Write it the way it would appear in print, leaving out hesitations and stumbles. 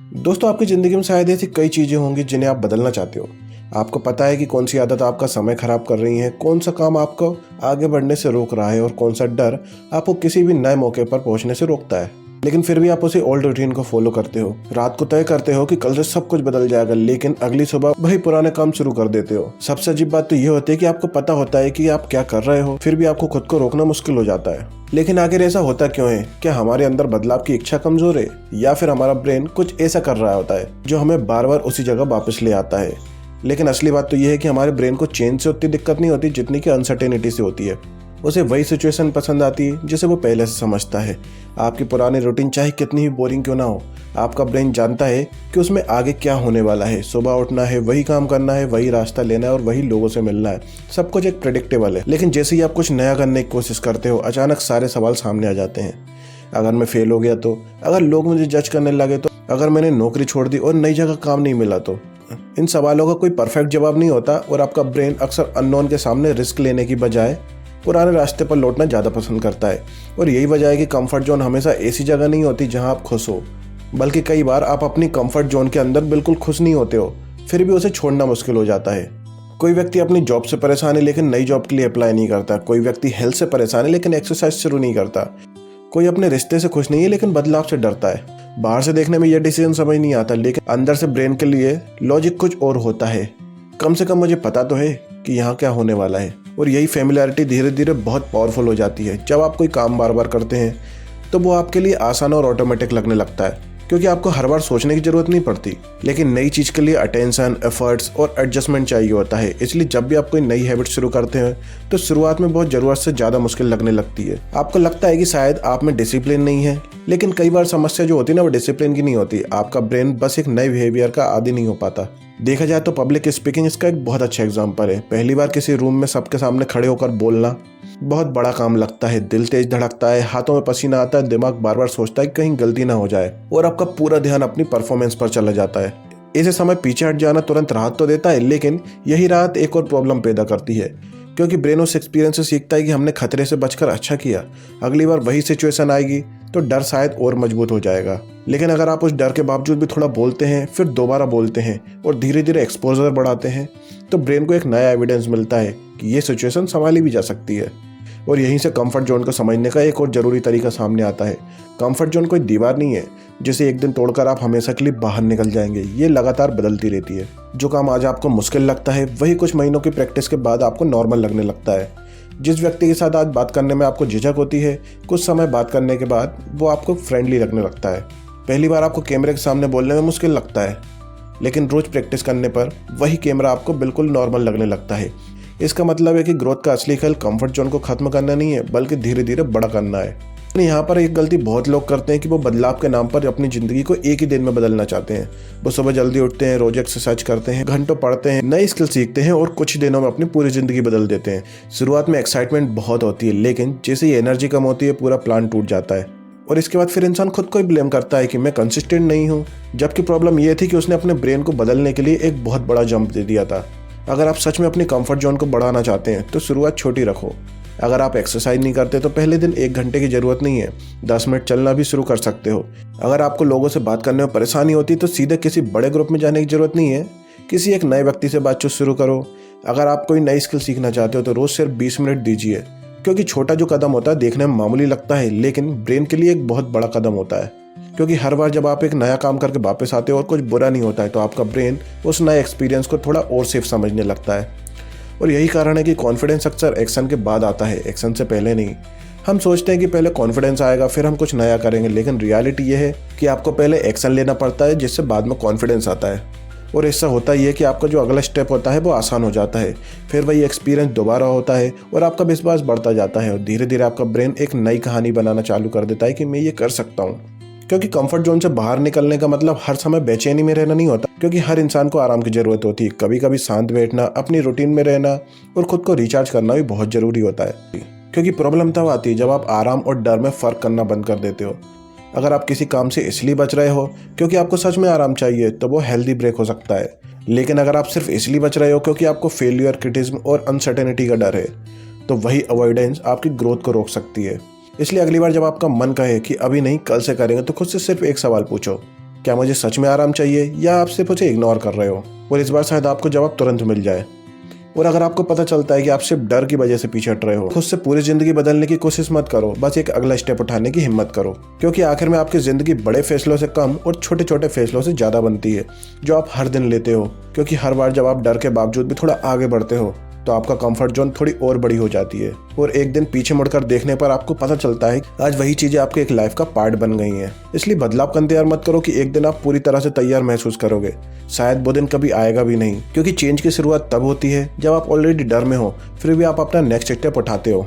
दोस्तों, आपकी ज़िंदगी में शायद ऐसी कई चीज़ें होंगी जिन्हें आप बदलना चाहते हो। आपको पता है कि कौन सी आदत आपका समय खराब कर रही है, कौन सा काम आपको आगे बढ़ने से रोक रहा है और कौन सा डर आपको किसी भी नए मौके पर पहुंचने से रोकता है। लेकिन फिर भी आप उसी ओल्ड रूटीन को फॉलो करते हो। रात को तय करते हो कि कल से सब कुछ बदल जाएगा, लेकिन अगली सुबह वही पुराने काम शुरू कर देते हो। सबसे अजीब बात तो ये होती है कि आपको पता होता है कि आप क्या कर रहे हो, फिर भी आपको खुद को रोकना मुश्किल हो जाता है। लेकिन आखिर ऐसा होता क्यों है? क्या हमारे अंदर बदलाव की इच्छा कमजोर है, या फिर हमारा ब्रेन कुछ ऐसा कर रहा होता है जो हमें बार बार उसी जगह वापस ले आता है? लेकिन असली बात तो यह है कि हमारे ब्रेन को चेंज से उतनी दिक्कत नहीं होती जितनी कि अनसर्टेनिटी से होती है। उसे वही सिचुएशन पसंद आती है जिसे वो पहले से समझता है। आपकी पुरानी रूटीन चाहे कितनी ही बोरिंग क्यों ना हो, आपका ब्रेन जानता है कि उसमें आगे क्या होने वाला है। सुबह उठना है, वही काम करना है, वही रास्ता लेना है और वही लोगों से मिलना है। सब कुछ एक प्रेडिक्टेबल है। लेकिन जैसे ही आप कुछ नया करने की कोशिश करते हो, अचानक सारे सवाल सामने आ जाते हैं। अगर मैं फेल हो गया तो, अगर लोग मुझे जज करने लगे तो, अगर मैंने नौकरी छोड़ दी और नई जगह काम नहीं मिला तो। इन सवालों का कोई परफेक्ट जवाब नहीं होता और आपका ब्रेन अक्सर अननोन के सामने रिस्क लेने की बजाय पुराने रास्ते पर लौटना ज़्यादा पसंद करता है। और यही वजह है कि कंफर्ट जोन हमेशा ऐसी जगह नहीं होती जहां आप खुश हो, बल्कि कई बार आप अपनी कंफर्ट जोन के अंदर बिल्कुल खुश नहीं होते हो, फिर भी उसे छोड़ना मुश्किल हो जाता है। कोई व्यक्ति अपनी जॉब से परेशान है लेकिन नई जॉब के लिए अप्लाई नहीं करता। कोई व्यक्ति हेल्थ से परेशान है लेकिन एक्सरसाइज शुरू नहीं करता। कोई अपने रिश्ते से खुश नहीं है लेकिन बदलाव से डरता है। बाहर से देखने में यह डिसीजन समझ नहीं आता, लेकिन अंदर से ब्रेन के लिए लॉजिक कुछ और होता है। कम से कम मुझे पता तो है कि यहाँ क्या होने वाला है। और यही फेमिलियरिटी धीरे धीरे बहुत पावरफुल हो जाती है। जब आप कोई काम बार बार करते हैं तो वो आपके लिए आसान और ऑटोमेटिक लगने लगता है, क्योंकि आपको हर बार सोचने की जरूरत नहीं पड़ती। लेकिन नई चीज़ के लिए अटेंशन, एफर्ट्स और एडजस्टमेंट चाहिए होता है। इसलिए जब भी आप कोई नई हैबिट शुरू करते हैं तो शुरुआत में बहुत ज़रूरत से ज़्यादा मुश्किल लगने लगती है। आपको लगता है कि शायद आप में डिसिप्लिन नहीं है, लेकिन कई बार समस्या जो होती है ना, वो डिसिप्लिन की नहीं होती। आपका ब्रेन बस एक नए बिहेवियर का आदी नहीं हो पाता। देखा जाए तो पब्लिक स्पीकिंग इसका एक बहुत अच्छा एग्जाम्पल है। पहली बार किसी रूम में सबके सामने खड़े होकर बोलना बहुत बड़ा काम लगता है। दिल तेज धड़कता है, हाथों में पसीना आता है, दिमाग बार बार सोचता है कि कहीं गलती ना हो जाए, और आपका पूरा ध्यान अपनी परफॉर्मेंस पर चला जाता है। ऐसे समय पीछे हट जाना तुरंत राहत तो देता है, लेकिन यही राहत एक और प्रॉब्लम पैदा करती है, क्योंकि ब्रेन उस एक्सपीरियंस से सीखता है कि हमने खतरे से बचकर अच्छा किया। अगली बार वही सिचुएशन आएगी तो डर शायद और मजबूत हो जाएगा। लेकिन अगर आप उस डर के बावजूद भी थोड़ा बोलते हैं, फिर दोबारा बोलते हैं और धीरे धीरे एक्सपोजर बढ़ाते हैं, तो ब्रेन को एक नया एविडेंस मिलता है कि ये सिचुएशन संभाली भी जा सकती है। और यहीं से कंफर्ट जोन को समझने का एक और ज़रूरी तरीका सामने आता है। कंफर्ट जोन कोई दीवार नहीं है जिसे एक दिन तोड़कर आप हमेशा के लिए बाहर निकल जाएंगे। ये लगातार बदलती रहती है। जो काम आज आपको मुश्किल लगता है, वही कुछ महीनों की प्रैक्टिस के बाद आपको नॉर्मल लगने लगता है। जिस व्यक्ति के साथ आज बात करने में आपको झिझक होती है, कुछ समय बात करने के बाद वो आपको फ्रेंडली लगने लगता है। पहली बार आपको कैमरे के सामने बोलने में मुश्किल लगता है, लेकिन रोज प्रैक्टिस करने पर वही कैमरा आपको बिल्कुल नॉर्मल लगने लगता है। इसका मतलब है कि ग्रोथ का असली खेल कंफर्ट जोन को खत्म करना नहीं है, बल्कि धीरे धीरे बड़ा करना है। यहाँ पर एक गलती बहुत लोग करते हैं कि वो बदलाव के नाम पर अपनी जिंदगी को एक ही दिन में बदलना चाहते हैं। वो सुबह जल्दी उठते हैं, रोज एक्सरसाइज करते हैं, घंटों पढ़ते हैं, नई स्किल सीखते हैं और कुछ दिनों में अपनी पूरी जिंदगी बदल देते हैं। शुरुआत में एक्साइटमेंट बहुत होती है, लेकिन जैसे ही एनर्जी कम होती है, पूरा प्लान टूट जाता है। और इसके बाद फिर इंसान खुद को ही ब्लेम करता है कि मैं कंसिस्टेंट नहीं हूँ, जबकि प्रॉब्लम यह थी कि उसने अपने ब्रेन को बदलने के लिए एक बहुत बड़ा जंप दे दिया था। अगर आप सच में अपनी कंफर्ट जोन को बढ़ाना चाहते हैं तो शुरुआत छोटी रखो। अगर आप एक्सरसाइज नहीं करते तो पहले दिन 1 घंटे की जरूरत नहीं है, 10 मिनट चलना भी शुरू कर सकते हो। अगर आपको लोगों से बात करने में परेशानी होती है तो सीधे किसी बड़े ग्रुप में जाने की जरूरत नहीं है, किसी एक नए व्यक्ति से बातचीत शुरू करो। अगर आप कोई नई स्किल सीखना चाहते हो तो रोज सिर्फ 20 मिनट दीजिए, क्योंकि छोटा जो कदम होता है देखने में मामूली लगता है, लेकिन ब्रेन के लिए एक बहुत बड़ा कदम होता है। क्योंकि हर बार जब आप एक नया काम करके वापस आते हो और कुछ बुरा नहीं होता है, तो आपका ब्रेन उस नए एक्सपीरियंस को थोड़ा और सेफ समझने लगता है। और यही कारण है कि कॉन्फिडेंस अक्सर एक्शन के बाद आता है, एक्शन से पहले नहीं। हम सोचते हैं कि पहले कॉन्फिडेंस आएगा फिर हम कुछ नया करेंगे, लेकिन रियलिटी ये है कि आपको पहले एक्शन लेना पड़ता है, जिससे बाद में कॉन्फिडेंस आता है। और इससे होता ही है कि आपका जो अगला स्टेप होता है वो आसान हो जाता है। फिर वही एक्सपीरियंस दोबारा होता है और आपका विश्वास बढ़ता जाता है, और धीरे धीरे आपका ब्रेन एक नई कहानी बनाना चालू कर देता है कि मैं ये कर सकता हूँ। क्योंकि कंफर्ट जोन से बाहर निकलने का मतलब हर समय बेचैनी में रहना नहीं होता, क्योंकि हर इंसान को आराम की जरूरत होती है। कभी कभी शांत बैठना, अपनी रूटीन में रहना और खुद को रिचार्ज करना भी बहुत जरूरी होता है। क्योंकि प्रॉब्लम तब आती है जब आप आराम और डर में फर्क करना बंद कर देते हो। अगर आप किसी काम से इसलिए बच रहे हो क्योंकि आपको सच में आराम चाहिए, तो वो हेल्दी ब्रेक हो सकता है। लेकिन अगर आप सिर्फ इसलिए बच रहे हो क्योंकि आपको फेलियर, क्रिटिसिज्म और अनसर्टेनिटी का डर है, तो वही अवॉइडेंस आपकी ग्रोथ को रोक सकती है। इसलिए अगली बार जब आपका मन कहे कि अभी नहीं कल से करेंगे, तो खुद से सिर्फ एक सवाल पूछो, क्या मुझे सच में आराम चाहिए या आप सिर्फ उसे इग्नोर कर रहे हो? और इस बार शायद आपको जवाब तुरंत मिल जाए। और अगर आपको पता चलता है कि आप सिर्फ डर की वजह से पीछे हट रहे हो, खुद से पूरी जिंदगी बदलने की कोशिश मत करो, बस एक अगला स्टेप उठाने की हिम्मत करो। क्योंकि आखिर में आपकी जिंदगी बड़े फैसलों से कम और छोटे छोटे फैसलों से ज्यादा बनती है, जो आप हर दिन लेते हो। क्योंकि हर बार जब आप डर के बावजूद भी थोड़ा आगे बढ़ते हो, तो आपका कंफर्ट जोन थोड़ी और बड़ी हो जाती है। और एक दिन पीछे मुड़कर देखने पर आपको पता चलता है आज वही चीजें आपके एक लाइफ का पार्ट बन गई हैं। इसलिए बदलाव का इंतजार मत करो कि एक दिन आप पूरी तरह से तैयार महसूस करोगे। शायद वो दिन कभी आएगा भी नहीं, क्योंकि चेंज की शुरुआत तब होती है जब आप ऑलरेडी डर में हो, फिर भी आप अपना नेक्स्ट स्टेप उठाते हो।